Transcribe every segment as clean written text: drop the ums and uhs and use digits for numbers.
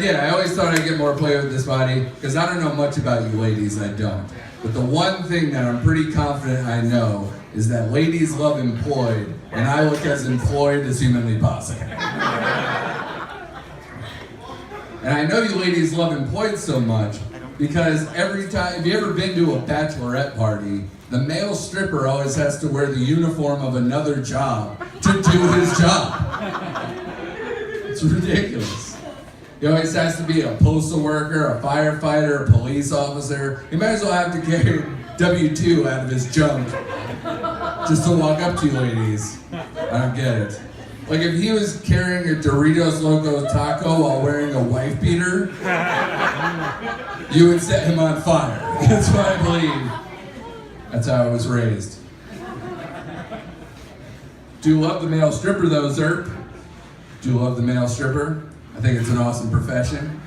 Yeah, I always thought I'd get more play with this body, because I don't know much about you ladies, I don't. But the one thing that I'm pretty confident I know is that ladies love employed, and I look as employed as humanly possible. And I know you ladies love employed so much, because every time, have you ever been to a bachelorette party, the male stripper always has to wear the uniform of another job to do his job. It's ridiculous. He always has to be a postal worker, a firefighter, a police officer. He might as well have to carry W-2 out of his junk just to walk up to you ladies. I don't get it. Like if he was carrying a Doritos Loco taco while wearing a wife beater, you would set him on fire. That's what I believe. That's how I was raised. Do love the male stripper though, Zerp. Do love the male stripper. I think it's an awesome profession.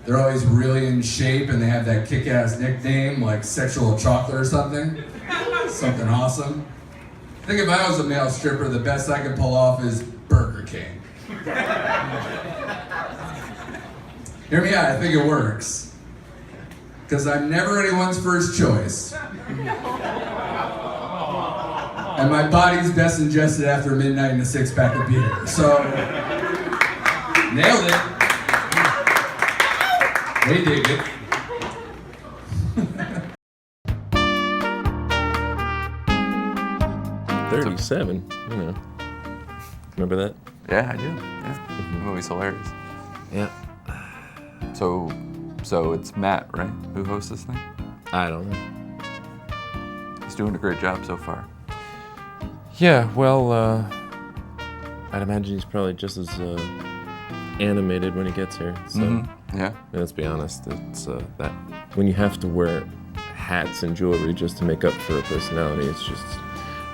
They're always really in shape and they have that kick-ass nickname like Sexual Chocolate or something. Something awesome. I think if I was a male stripper, the best I could pull off is Burger King. Hear me out, I think it works. Because I'm never anyone's first choice. And my body's best ingested after midnight in a six-pack of beer. So, nailed it. They dig it. $37, you know. Remember that? Yeah, I do. Yeah, the movie's hilarious. Yeah. So it's Matt, right? Who hosts this thing? I don't know. He's doing a great job so far. Yeah, well, I'd imagine he's probably just as animated when he gets here. So, Yeah. let's be honest, it's that when you have to wear hats and jewelry just to make up for a personality, it's just.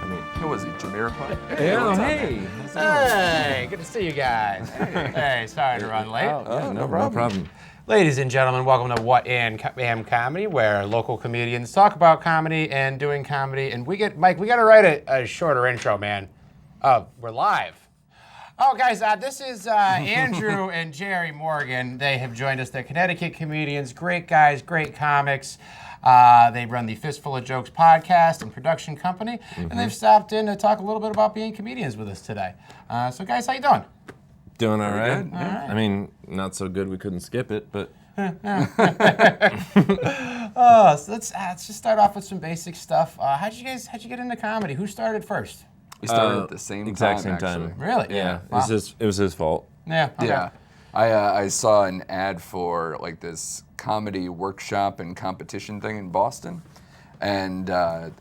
I mean, who was he? Jamiroquai? Hey. Hey, good to see you guys. Hey, sorry to run late. No problem. Ladies and gentlemen, welcome to What Am Comedy, where local comedians talk about comedy and doing comedy. And Mike, we got to write a shorter intro, man. We're live. Oh, guys, this is Andrew and Jerry Morgan. They have joined us. They're Connecticut comedians, great guys, great comics. They run the Fistful of Jokes podcast and production company, and they've stopped in to talk a little bit about being comedians with us today. So, guys, how you doing? Doing all right. Good, yeah. I mean, not so good we couldn't skip it, but. So let's just start off with some basic stuff. How'd you get into comedy? Who started first? We started at the same exact time, same actually. time. Really? Yeah. Wow. It was his fault. Yeah. Okay. Yeah. I saw an ad for like this comedy workshop and competition thing in Boston, and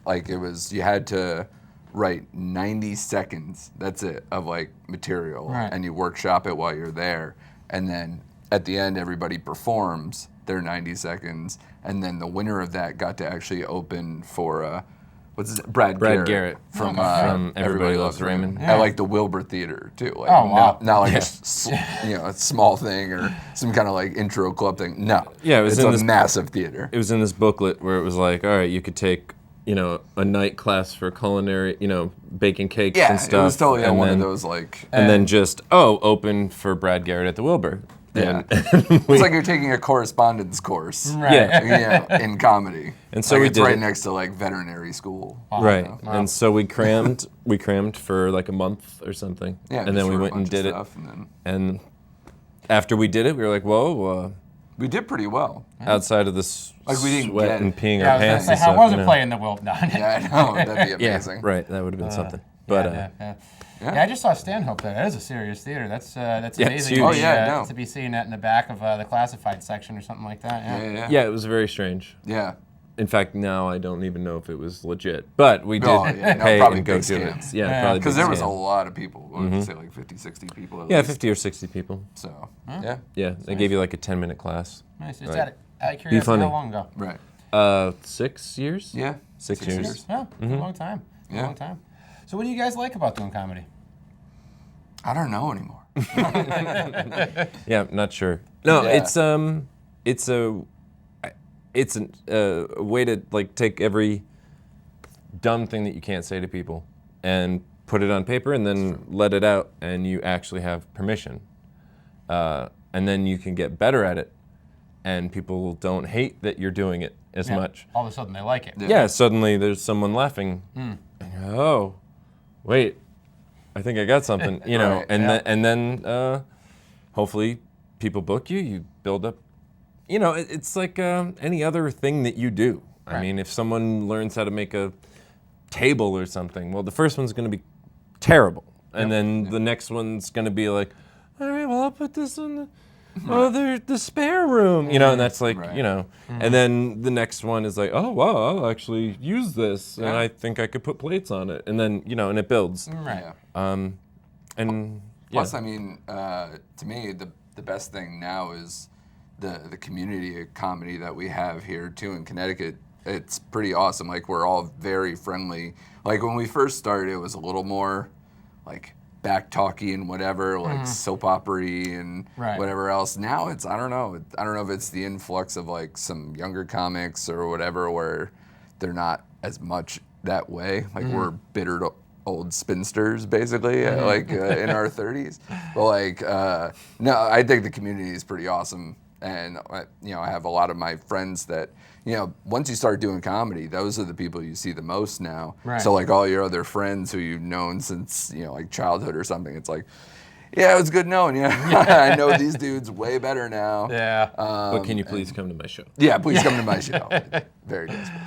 like it was, you had to write 90 seconds, that's it, of like material, Right. and you workshop it while you're there, and then at the end everybody performs their 90 seconds, and then the winner of that got to actually open for Brad Garrett from Everybody Loves Raymond. at like the Wilbur Theater too. Like, Oh, wow. not like a small thing or some kind of like intro club thing. No, Yeah, it was it's in a this- massive theater. It was in this booklet where it was like, all right, you could take, a night class for culinary, baking cakes Yeah, and stuff. it was totally and one then, of those like. And then just, open for Brad Garrett at the Wilbur. Yeah. And It's like you're taking a correspondence course. Right. Yeah. In comedy. And so like we it's did right it. next to like veterinary school. Right. Wow. And so we crammed for like a month or something. Yeah, And then just we for a went and bunch of did it. stuff, and then And after we did it, we were like, whoa, we did pretty well. outside of this Like, we didn't sweat get and it. peeing Yeah, I our was gonna pants say, and how stuff. was you it know? playing the Wilp? No. Yeah, I know, that'd be Yeah, amazing. right. That would have been something. But Yeah, I just saw Stanhope there. That is a serious theater. That's Yeah, it's amazing huge. to, Oh, be, yeah, no. to be seeing that in the back of the classified section or something like that. Yeah. yeah, it was very strange. Yeah. In fact, now I don't even know if it was legit. But we did Oh, yeah, no, pay probably and go big do scam. it. Yeah, Yeah. probably Because big there was a scam. lot of people. What would you say, like 50, 60 people? At Yeah, least. 50 or 60 people. So, yeah. Yeah, they gave you like a 10-minute class. Nice. Is Right. that out of curiosity, funny. how long ago? Right. 6 years? Yeah. 6 years. Yeah, a long time. Yeah. A long time. So what do you guys like about doing comedy? I don't know anymore. Yeah, not sure. No, Yeah. it's a way to like take every dumb thing that you can't say to people and put it on paper and then let it out, and you actually have permission. and then you can get better at it, and people don't hate that you're doing it as much. All of a sudden, they like it. Yeah, suddenly there's someone laughing. And you're, oh, wait, I think I got something, you know, Right, and then hopefully people book you. You build up, you know, it's like any other thing that you do. Right. I mean, if someone learns how to make a table or something, well, the first one's going to be terrible, and then the next one's going to be like, all right, well, I'll put this in the spare room, you know, and that's like, you know, and then the next one is like, oh, wow, I'll actually use this, and I think I could put plates on it, and then, you know, and it builds. Right. And Plus, I mean, to me, the best thing now is the community of comedy that we have here too in Connecticut. It's pretty awesome. Like, we're all very friendly. Like, when we first started, it was a little more like back talky and whatever, like soap opera-y and whatever else. Now it's, I don't know if it's the influx of like some younger comics or whatever, where they're not as much that way. Like, we're bitter old spinsters, basically, like in our 30s. But like, no, I think the community is pretty awesome. And, you know, I have a lot of my friends that, you know, once you start doing comedy, those are the people you see the most now. Right. So, like, all your other friends who you've known since, you know, like childhood or something, it's like, yeah, it was good knowing you. I know these dudes way better now. Yeah. but can you please come to my show? Yeah, please come to my show. Very desperate.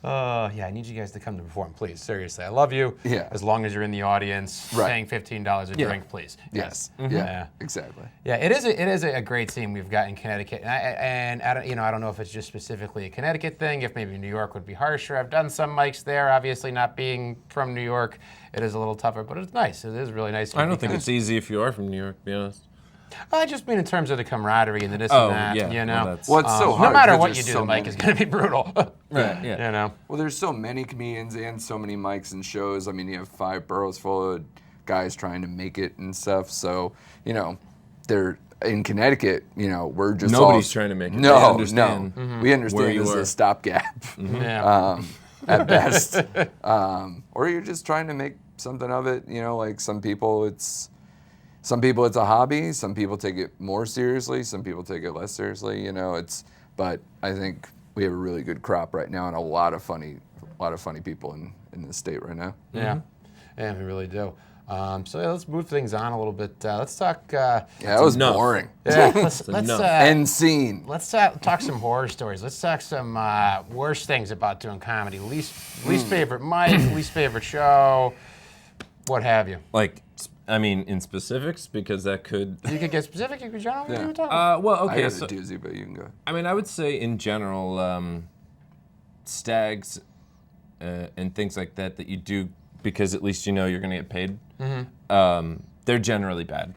Yeah, I need you guys to come to perform, please. Seriously, I love you. Yeah. As long as you're in the audience, Right. paying $15 a drink, please. Yes. Yeah. Yeah, exactly. Yeah, it is a great scene we've got in Connecticut, and I don't, you know, I don't know if it's just specifically a Connecticut thing. If maybe New York would be harsher. I've done some mics there. Obviously, not being from New York, it is a little tougher, but it's nice. It is really nice. I don't think it's easy if you are from New York, to be honest. I just mean in terms of the camaraderie and the this Oh, and that. yeah, You know, well, that's- Well, it's so no hard. matter because what there's you do, so the mic many. is going to be brutal. Right, yeah. You know. Well, there's so many comedians and so many mics and shows. I mean, you have 5 boroughs full of guys trying to make it and stuff. So, you know, they're in Connecticut. You know, we're just Nobody's all, trying to make it. No, They understand no, we understand where you this is are. a stopgap Yeah. at best. Or you're just trying to make something of it. You know, like some people it's a hobby. Some people take it more seriously. Some people take it less seriously. You know, but I think we have a really good crop right now and a lot of funny people in the state right now. Yeah. Yeah, we really do. So yeah, let's move things on a little bit. Let's talk. Yeah, that was enough. boring. Yeah, let's enough. End scene. let's talk some horror stories. Let's talk some worst things about doing comedy. Least favorite mic, least favorite show, what have you. Like, I mean, in specifics, because that could. You could get specific. You could general. Yeah. You would talk. Well, I okay. got So, a doozy, but you can go. I mean, I would say in general, stags and things like that you do because at least you know you're going to get paid. They're generally bad.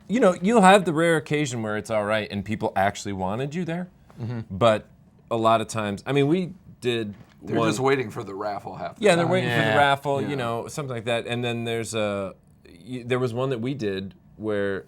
You know, you'll have the rare occasion where it's all right and people actually wanted you there, but a lot of times, I mean, we did. They're just waiting for the raffle half the Yeah, they're time. waiting for the Yeah. raffle, Yeah. you know, something like that. And then there was one that we did where,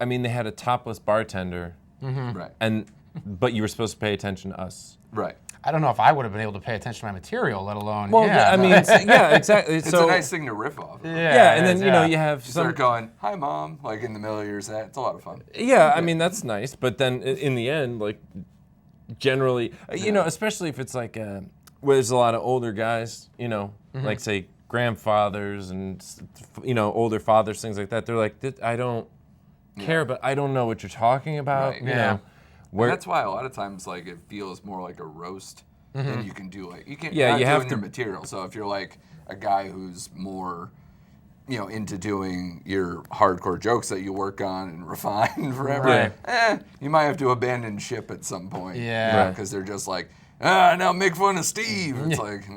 I mean, they had a topless bartender, Right. but you were supposed to pay attention to us. Right. I don't know if I would have been able to pay attention to my material, let alone. Well, yeah, I mean, yeah, exactly. It's so, a nice thing to riff off. yeah, and then, you know, you have You some. start going, "Hi, Mom," like in the middle of your set. It's a lot of fun. Yeah, I mean, that's nice. But then in the end, like, generally, you know, especially if it's like, where there's a lot of older guys, you know, like, say, grandfathers and, you know, older fathers, things like that. They're like, I don't care, but I don't know what you're talking about, Right. you Yeah. know. And that's why a lot of times, like, it feels more like a roast than you can do. Like, you can't. Yeah, you're not you have doing to- your material. So if you're like a guy who's more, you know, into doing your hardcore jokes that you work on and refine forever, Right. you might have to abandon ship at some point. Yeah. Right. Because they're just like, now make fun of Steve. It's like,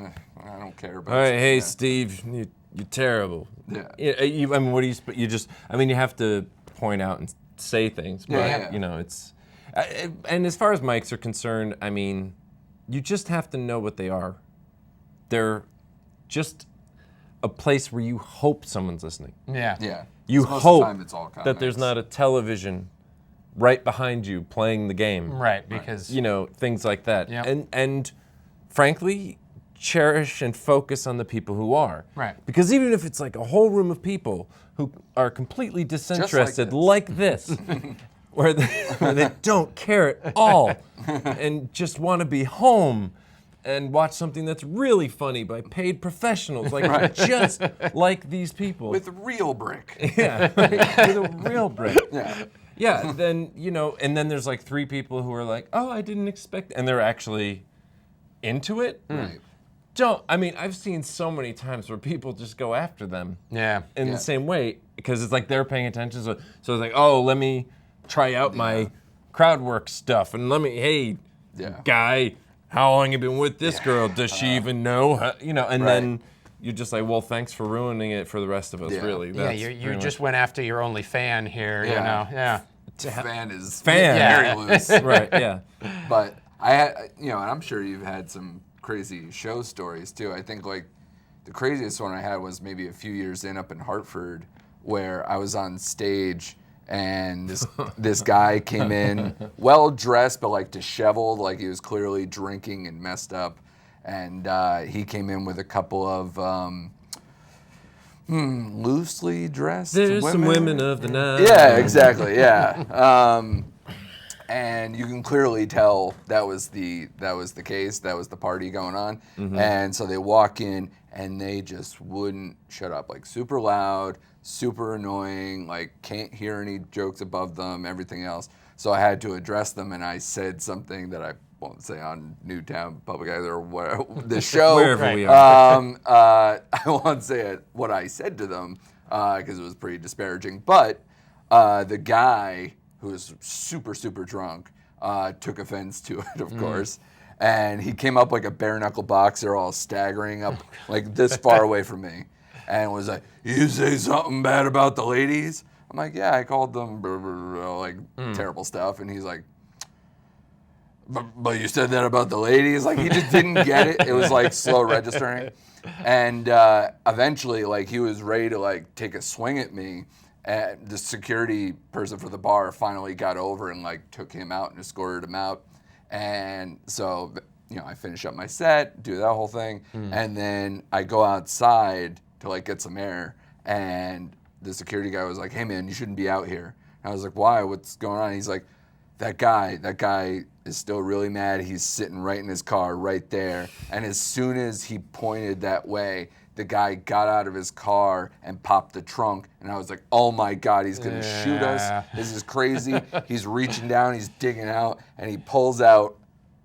I don't care about. All right, hey, yeah. Steve, you're terrible. Yeah. I mean, what do you just, I mean, you have to point out and say things, but, Yeah. you know, it's, and as far as mics are concerned, I mean, you just have to know what they are. They're just a place where you hope someone's listening. Yeah. Yeah. You 'Cause most hope of the time it's all that there's comics. not a television right behind you playing the game. Right, because You know, things like that. Yep. And frankly, cherish and focus on the people who are. Right. Because even if it's like a whole room of people who are completely disinterested this. like this, where they don't care at all and just want to be home and watch something that's really funny by paid professionals, like just like these people. With real brick. Yeah, with a real brick. Yeah. Yeah, then, and then there's like 3 people who are like, oh, I didn't expect, and they're actually into it. Right. I've seen so many times where people just go after them. Yeah. In the same way, because it's like they're paying attention. So it's like, oh, let me try out my crowd work stuff, and hey, guy, how long you been with this girl? Does she even know? And then you're just like, well, thanks for ruining it for the rest of us, really. That's you just went after your only fan here, Yeah. Fan is Fan. very loose. Right, yeah. But I had, and I'm sure you've had some crazy show stories too. I think like the craziest one I had was maybe a few years in up in Hartford, where I was on stage and this guy came in well dressed but like disheveled, like he was clearly drinking and messed up, and he came in with a couple of loosely dressed There's women. some women of the night. Yeah, exactly. Yeah. And you can clearly tell that was the case. That was the party going on. Mm-hmm. And so they walk in and they just wouldn't shut up. Like super loud, super annoying, like can't hear any jokes above them, everything else. So I had to address them, and I said something that I won't say on Newtown Public either, or the show. Wherever we are. I won't say it, what I said to them, because it was pretty disparaging. But the guy, who was super, super drunk, took offense to it, of course. And he came up like a bare-knuckle boxer, all staggering up like this far away from me, and was like, "You say something bad about the ladies?" I'm like, "Yeah, I called them blah, blah, blah, like terrible stuff." And he's like, but you said that about the ladies? Like, he just didn't get it. It was like slow registering. And eventually, like, he was ready to like take a swing at me. And the security person for the bar finally got over and like took him out and escorted him out. And so, I finish up my set, do that whole thing, and then I go outside to like get some air. And the security guy was like, "Hey man, you shouldn't be out here." And I was like, "Why? What's going on?" And he's like, that guy is still really mad. He's sitting right in his car right there. And as soon as he pointed that way, the guy got out of his car and popped the trunk. And I was like, oh my God, he's going to shoot us. This is crazy. He's reaching down, he's digging out, and he pulls out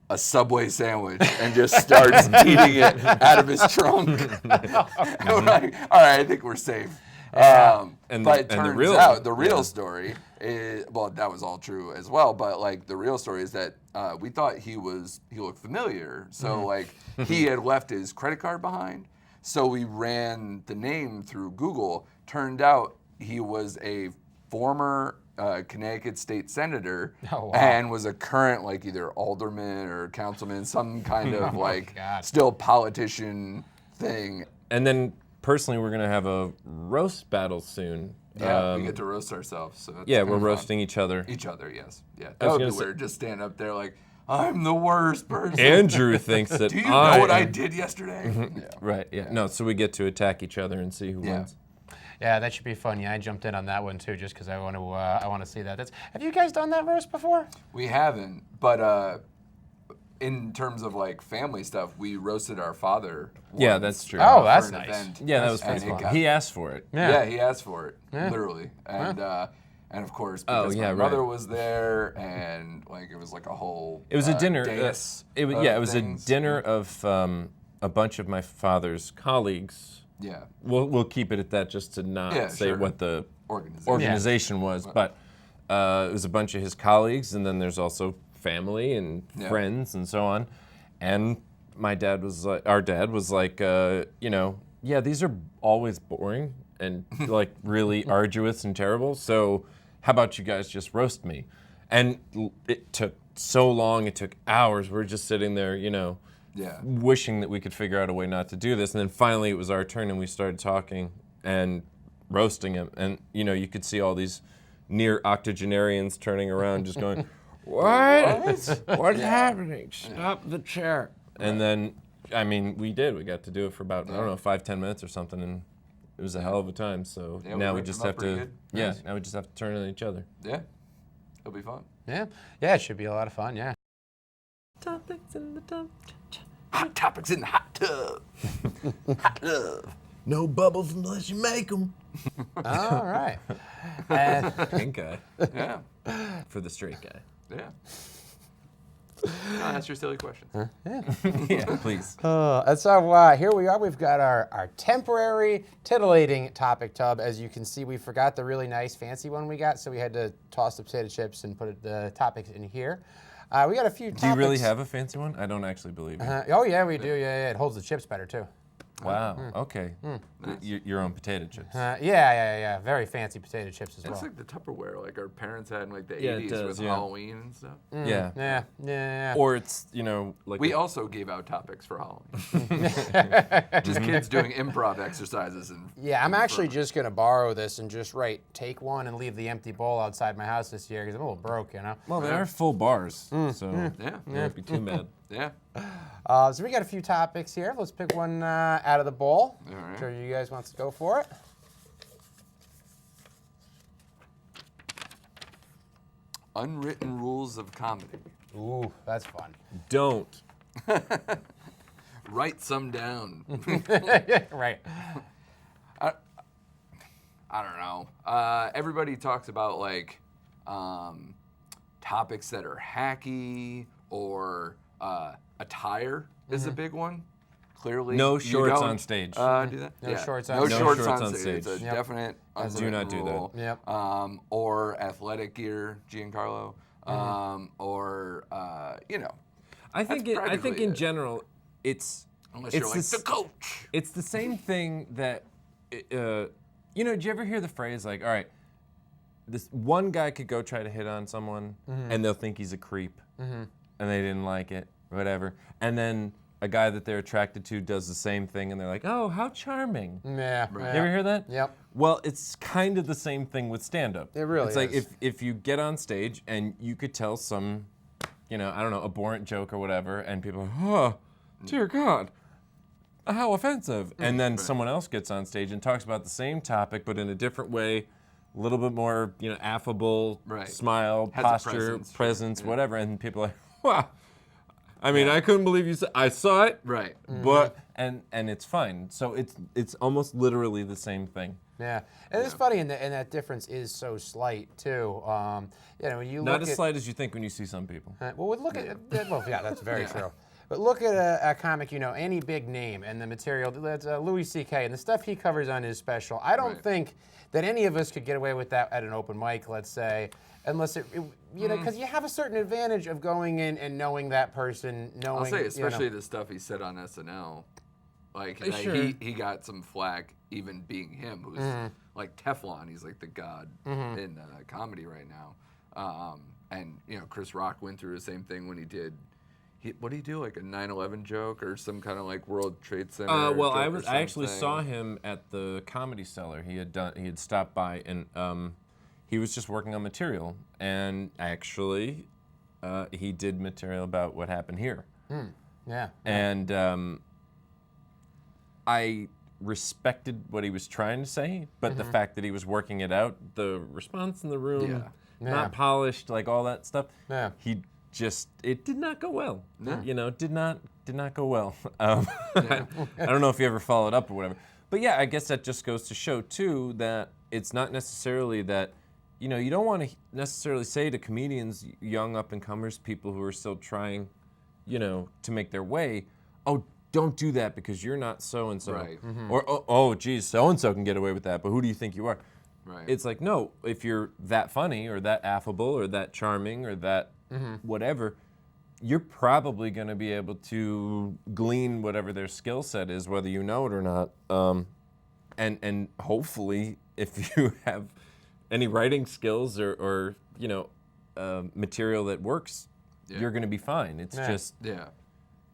a Subway sandwich and just starts eating it out of his trunk. And we're like, all right, I think we're safe. But it turns out the real story is, well, that was all true as well, but like the real story is that we thought he looked familiar. So like he had left his credit card behind. So we ran the name through Google. Turned out he was a former Connecticut state senator and was a current like either alderman or councilman, some kind of still politician thing. And then personally, we're gonna have a roast battle soon. Yeah, we get to roast ourselves. So that's we're roasting each other. Each other, yes. Yeah, that would be weird. Just stand up there like, I'm the worst person. Andrew thinks that Do you know what I did yesterday? Right, yeah. No, so we get to attack each other and see who wins. Yeah, that should be fun. Yeah, I jumped in on that one too, just because I want to see that. Have you guys done that roast before? We haven't, but in terms of like family stuff, we roasted our father. Yeah, that's true. Oh, that's nice. Event. Yeah, that was pretty fun. He asked for it. Yeah, he asked for it, literally, and of course, because my mother was there, and like it was like a whole. It was a dinner. It was a dinner of a bunch of my father's colleagues. Yeah. We'll keep it at that, just to not say what the organization was, but it was a bunch of his colleagues, and then there's also family and friends and so on. And our dad was like, these are always boring and like really arduous and terrible. So how about you guys just roast me? And it took so long. It took hours. We're just sitting there, wishing that we could figure out a way not to do this. And then finally it was our turn, and we started talking and roasting him. And, you could see all these near octogenarians turning around just going, What? What's happening? Stop the chair. And then I mean, we did. We got to do it for about, I don't know, 5-10 minutes or something, and it was a hell of a time. So Yeah, now we we wrapped just them have up pretty to, good. yeah, Nice. now we just have to turn on each other. Yeah, it'll be fun. Yeah, yeah, it should be a lot of fun. Yeah. Topics in the tub. Hot topics in the hot tub. Hot tub. No bubbles unless you make them. All right. And Pink guy Yeah, for the straight guy. yeah. No, that's your silly question. Yeah, please. and so here we are. We've got our temporary titillating topic tub. As you can see, we forgot the really nice fancy one we got, so we had to toss the potato chips and put the topics in here. We got a few topics. Do you really have a fancy one? I don't actually believe you. Oh, yeah, we do. Yeah, it holds the chips better, too. Wow. Okay. Your own potato chips. Yeah. Very fancy potato chips as It's well. like the Tupperware, like our parents had in like the Yeah, it 80s does, with yeah. Halloween and stuff. Yeah. Yeah. Or it's, like We also gave out topics for Halloween. Just kids doing improv exercises and. Yeah, I'm actually just going to borrow this and just take one and leave the empty bowl outside my house this year because I'm a little broke, Well, they are full bars, so Yeah. it won't be too bad. Yeah. So we got a few topics here. Let's pick one out of the bowl. All right. Sure you guys wants to go for it. Unwritten rules of comedy. Ooh, that's fun. Don't. Write some down. Right. I don't know. Everybody talks about like topics that are hacky or attire is a big one. Clearly, No you shorts don't, on stage. Do that? No shorts on no stage. shorts No on shorts on stage. It's a stage. Yep. definite Do unwritten not do that. rule. Yep. Or athletic gear, Giancarlo. Or I think That's I think practically in it. general, it's unless it's you're like the coach. It's the same thing that, did you ever hear the phrase like, all right, this one guy could go try to hit on someone and they'll think he's a creep and they didn't like it, whatever. And then a guy that they're attracted to does the same thing and they're like, oh, how charming. Yeah. Right. You ever hear that? Yep. Well, it's kind of the same thing with stand-up. It really It's like is. if you get on stage and you could tell some, I don't know, abhorrent joke or whatever, and people are like, oh, dear God, how offensive. And then someone else gets on stage and talks about the same topic, but in a different way, a little bit more, affable, Right. smile, Has a posture, presence, yeah. whatever. And people are like, wow. I mean, I couldn't believe you said, I saw it. Right. But and it's fine. So it's almost literally the same thing. Yeah. And it's funny, and that difference is so slight, too. When you Not look as at... slight as you think when you see some people. Well, look at... Well, yeah, that's very Yeah. true. But look at a comic, any big name and the material. That's Louis C.K. and the stuff he covers on his special. I don't Right. think that any of us could get away with that at an open mic, let's say, unless because you have a certain advantage of going in and knowing that person, knowing. I'll say, especially the stuff he said on SNL. Like, Sure. he got some flack even being him, who's like Teflon. He's like the god in comedy right now. And, Chris Rock went through the same thing when he did. What did he do? Like a 9/11 joke or some kind of like World Trade Center? Well, joke or I actually something? saw him at the Comedy Cellar. He had stopped by and he was just working on material, and actually he did material about what happened here. Yeah. And I respected what he was trying to say, but the fact that he was working it out, the response in the room, Yeah. Yeah. not polished, like all that stuff. Yeah. It did not go well. No. Did not go well. I don't know if you ever followed up or whatever. But yeah, I guess that just goes to show too that it's not necessarily that, you don't want to necessarily say to comedians, young up and comers, people who are still trying, to make their way, oh, don't do that because you're not so and so. Right. Or oh, geez, so and so can get away with that, but who do you think you are? Right. It's like, no, if you're that funny or that affable or that charming or that whatever, you're probably going to be able to glean whatever their skill set is, whether you know it or not. And hopefully, if you have any writing skills or material that works, you're going to be fine. It's just Yeah.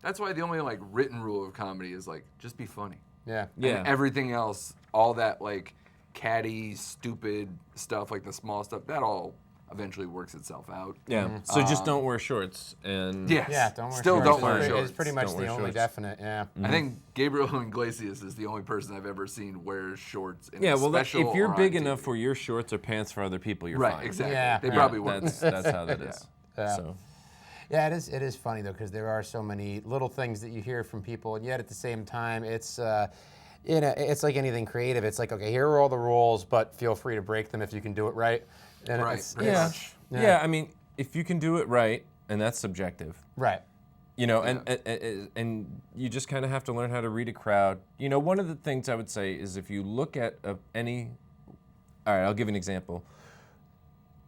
That's why the only like written rule of comedy is like just be funny. Yeah. yeah. And everything else, all that like catty, stupid stuff, like the small stuff, that all eventually works itself out. Yeah. So just don't wear shorts and Yes. Yeah, don't wear Still shorts. don't wear It's shorts. pretty much Don't the wear only shorts. definite, yeah. I think Gabriel Iglesias is the only person I've ever seen wear shorts in Yeah, a well, special if you're or on big TV. enough for your shorts or pants for other people, you're Right, fine. exactly. Yeah. They Yeah, probably work. That's how that is. Yeah. So Yeah, it is funny though, because there are so many little things that you hear from people, and yet at the same time, it's it's like anything creative. It's like, okay, here are all the rules, but feel free to break them if you can do it right. And Right, it's- pretty yeah. much. Yeah, I mean, if you can do it right, and that's subjective. Right. You know, and you just kind of have to learn how to read a crowd. You know, one of the things I would say is if you look at any, all right, I'll give you an example.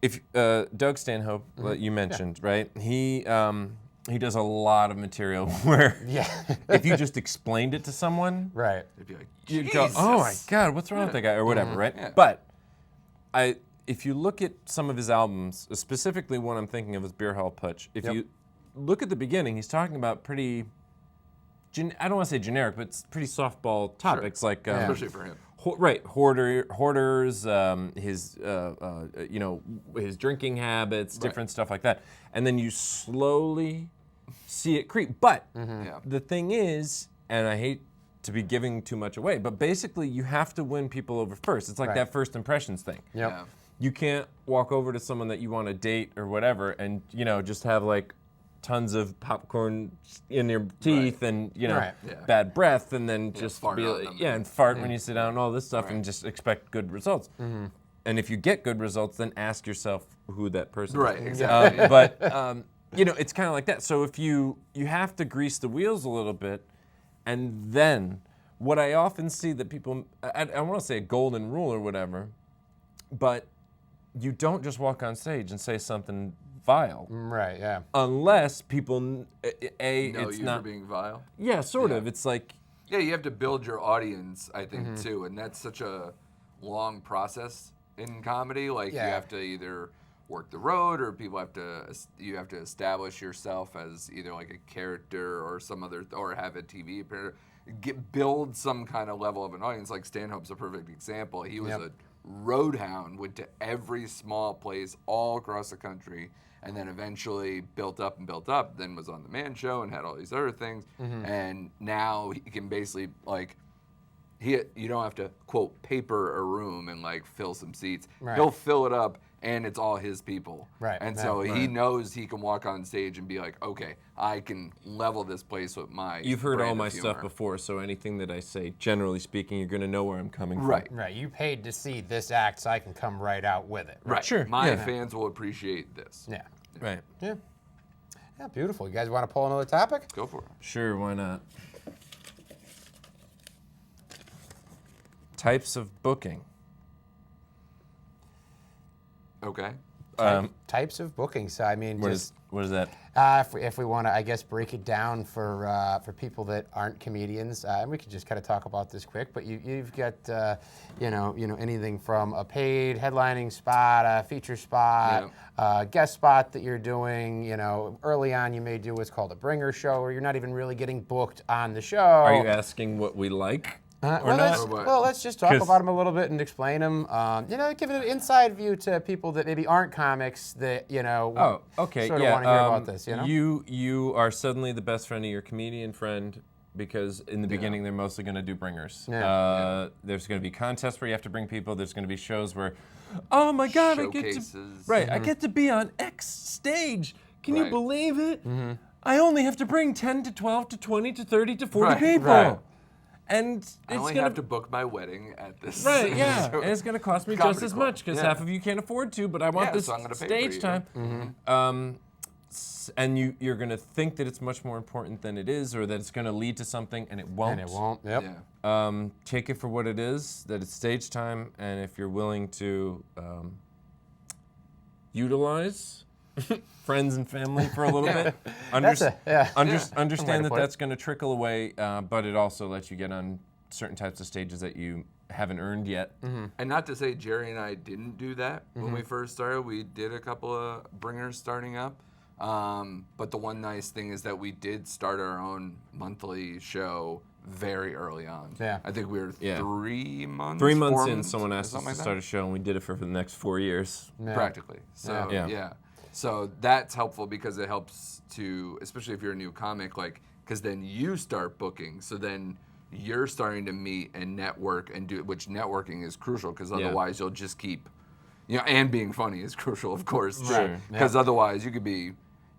If Doug Stanhope, that you mentioned, right? He does a lot of material where Yeah. if you just explained it to someone, Right. They'd be like, you'd go, "Oh my Jesus." God, what's wrong with that guy?" or whatever, right? Yeah. But if you look at some of his albums, specifically one I'm thinking of is Beer Hall Putsch. If Yep. you look at the beginning, he's talking about pretty, I don't want to say generic, but it's pretty softball topics like, Especially for him. right, hoarders, his you know, his drinking habits, different stuff like that, and then you slowly see it creep. But Yeah. the thing is, and I hate to be giving too much away, but basically you have to win people over first. It's like Right. that first impressions thing. Yep. Yeah. You can't walk over to someone that you want to date or whatever and, you know, just have like tons of popcorn in your teeth and, you know, Right. Yeah. bad breath and then just fart be on like, them. yeah, and fart when you sit down and all this stuff and just expect good results. And if you get good results, then ask yourself who that person Right, is. exactly. But you know, it's kind of like that. So if you have to grease the wheels a little bit, and then what I often see that people, I want to say a golden rule or whatever, but you don't just walk on stage and say something vile, Right. Yeah. unless people Know it's you not for being vile. yeah, sort Yeah. of. It's like Yeah, you have to build your audience, I think, Mm-hmm. too, and that's such a long process in comedy. Like Yeah. you have to either work the road, or you have to establish yourself as either like a character or some other, or have a TV appearance. Build some kind of level of an audience. Like Stanhope's a perfect example. He was Yep. a roadhound, went to every small place all across the country, and then eventually built up and built up, then was on the Man Show and had all these other things. And now he can basically, like, you don't have to, quote, paper a room and, like, fill some seats. Right. He'll fill it up, and it's all his people. Right. And Yeah. so he knows he can walk on stage and be like, okay, I can level this place with my you've heard brand all of my humor. stuff before, so anything that I say, generally speaking, you're gonna know where I'm coming from. Right. Right. You paid to see this act, so I can come right out with it. Right. Sure, My yeah. fans will appreciate this. Yeah. Right. Yeah. Yeah. Beautiful. You guys want to pull another topic? Go for it. Sure, why not? Types of booking. Okay. Types of bookings. So, I mean, What just is that? if we want to, I guess, break it down for people that aren't comedians, and we could just kind of talk about this quick. But you've got you know anything from a paid headlining spot, a feature spot, guest spot that you're doing. You know, early on you may do what's called a bringer show, where you're not even really getting booked on the show. Are you asking what we like? Well, not? let's just talk 'Cause- about them a little bit and explain them. You know, give it an inside view to people that maybe aren't comics that, you know, Oh, okay, sort of yeah. want to hear about this, you know? You are suddenly the best friend of your comedian friend because in the beginning they're mostly going to do bringers. Yeah. There's going to be contests where you have to bring people. There's going to be shows where, oh my God, I get to Showcases. I get to be on X stage. Can you Right. believe it? I only have to bring 10 to 12 to 20 to 30 to 40 Right, people. right. And it's I only gonna have to book my wedding at this. Right, yeah, show. and it's going to cost me Comedy just as club. much because Yeah. half of you can't afford to, but I want Yeah, this so I'm gonna pay for stage you. time. And you're going to think that it's much more important than it is, or that it's going to lead to something, and it won't. And it won't. Yep. Yeah. Take it for what it is, that it's stage time, and if you're willing to utilize friends and family for a little bit, understand that for it. that's going to trickle away, but it also lets you get on certain types of stages that you haven't earned yet. And not to say Jerry and I didn't do that when we first started. We did a couple of bringers starting up. But the one nice thing is that we did start our own monthly show very early on. Yeah. I think we were Yeah. 3 months. 3 months 4 in, months, someone or asked us something to like start a show, and we did it for the next 4 years. Yeah. practically. So Yeah. yeah. So that's helpful because it helps to, especially if you're a new comic, like, because then you start booking. So then you're starting to meet and network and do, which networking is crucial because otherwise you'll just keep, and being funny is crucial, of course, too. Sure. Because otherwise you could be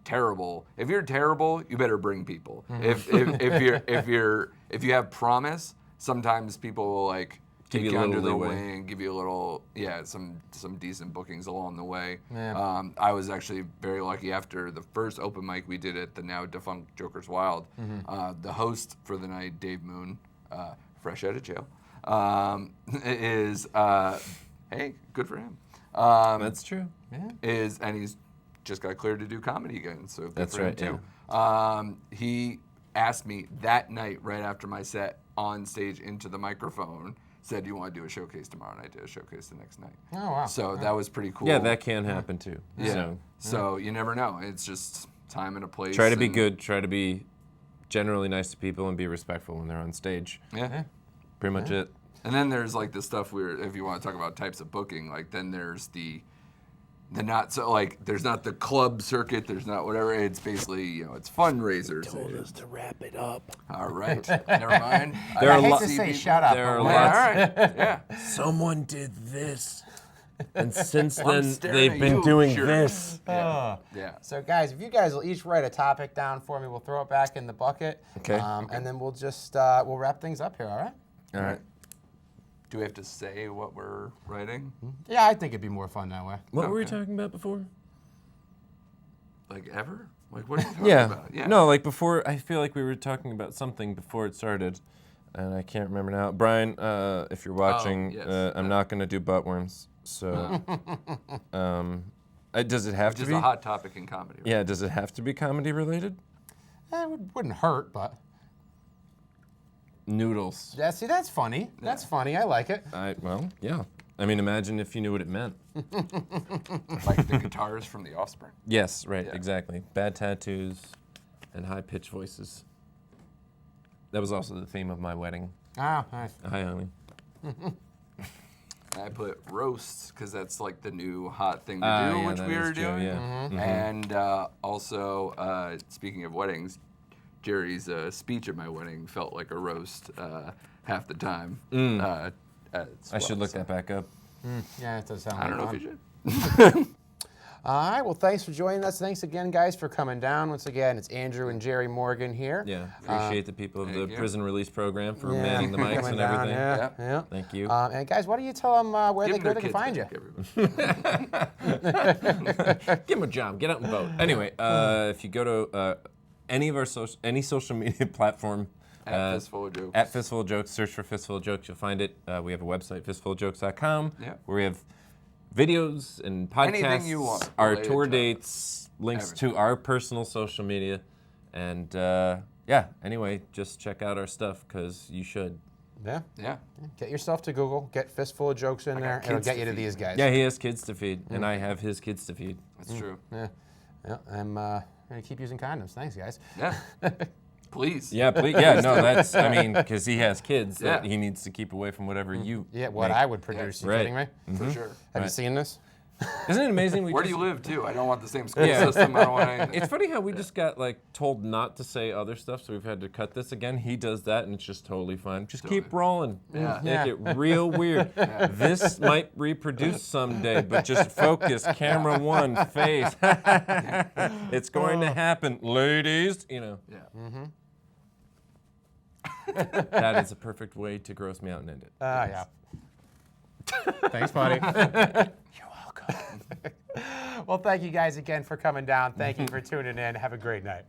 terrible. If you're terrible, you better bring people. If you have promise, sometimes people will like Give take you you a under little the leeway. wing, give you a little, some decent bookings along the way. Yeah. I was actually very lucky after the first open mic we did at the now defunct Joker's Wild. The host for the night, Dave Moon, fresh out of jail, is hey, good for him. That's true. Yeah. And he's just got cleared to do comedy again, so good That's for him right, too. He asked me that night, right after my set, on stage into the microphone, said, "You want to do a showcase tomorrow?" And I did a showcase the next night. Oh, wow. So that was pretty cool. Yeah, that can happen too. Yeah. So So you never know. It's just time and a place. try to be and- good. Try to be generally nice to people and be respectful when they're on stage. Yeah. Pretty much it. And then there's like the stuff where, if you want to talk about types of booking, like then there's the not so, like, there's not the club circuit, there's not whatever. It's basically, it's fundraisers. Told us to wrap it up. All right. Never mind. There I are I hate lo- to say people- shut up. there are but Yeah, lots- all right. Yeah. Someone did this, and since I'm then staring they've at been you, doing sure. this. Yeah. Yeah. So guys, if you guys will each write a topic down for me, we'll throw it back in the bucket. Okay. And then we'll just we'll wrap things up here. All right? All right. Do we have to say what we're writing? Yeah, I think it'd be more fun that way. What were we Okay. talking about before? Like ever? Like what are you talking Yeah. about? Yeah. No, like before. I feel like we were talking about something before it started, and I can't remember now. Brian, if you're watching, yes. I'm not going to do butt worms. So, does it have Which to is be? a hot topic in comedy. Right? Yeah. Does it have to be comedy related? It wouldn't hurt, but Noodles. yeah. See, that's funny. That's funny. I like it. Well, yeah. I mean, imagine if you knew what it meant. Like the guitars from The Offspring. Yes, right, Yeah. exactly. Bad tattoos and high-pitched voices. That was also the theme of my wedding. Oh, nice. Hi, honey. I put roasts because that's like the new hot thing to Ah, do, yeah, which that we is were true, doing. yeah. Mhm. And also, speaking of weddings, Jerry's speech at my wedding felt like a roast half the time. I should look that back up. Yeah, it does sound. I don't know like if you fun. should. All right. Well, thanks for joining us. Thanks again, guys, for coming down. Once again, it's Andrew and Jerry Morgan here. Yeah, appreciate the people of the thank you. prison release program for Yeah, manning the mics coming and down, everything. Yeah, Yeah. yeah. Thank you. And guys, why don't you tell them where Give they them their can find you? kids back, everybody. Give him a job. Get out and vote. Anyway, if you go to any social media platform, At Fistful of Jokes. At Fistful of Jokes, search for Fistful of Jokes, you'll find it. We have a website, fistfulofjokes.com, Yeah. where we have videos and podcasts, Anything you want our related tour to dates, links everything. to our personal social media, and yeah. Anyway, just check out our stuff because you should. Yeah. Yeah. Get yourself to Google. Get Fistful of Jokes in there. It'll kids get to you to feed. these guys. Yeah, he has kids to feed, and I have his kids to feed. That's true. Yeah. Yeah. I'm gonna keep using condoms. Thanks, guys. Yeah. Please. Yeah, please. Yeah, no, that's. I mean, because he has kids that Yeah. he needs to keep away from whatever you. Yeah. What make. I would produce. You Right. kidding me? For sure. Have you Right. seen this? Isn't it amazing? Where do just- you live, too? I don't want the same school Yeah. system. I don't want anything. It's funny how we just got like told not to say other stuff, so we've had to cut this again. He does that, and it's just totally fine. Just keep rolling. Yeah. Make Yeah. it real weird. This might reproduce someday, but just focus. Camera one, face. It's going to happen, ladies. You know. Yeah. That is a perfect way to gross me out and end it. Yeah. Thanks, buddy. You're welcome. Well, thank you guys again for coming down. Thank you for tuning in. Have a great night.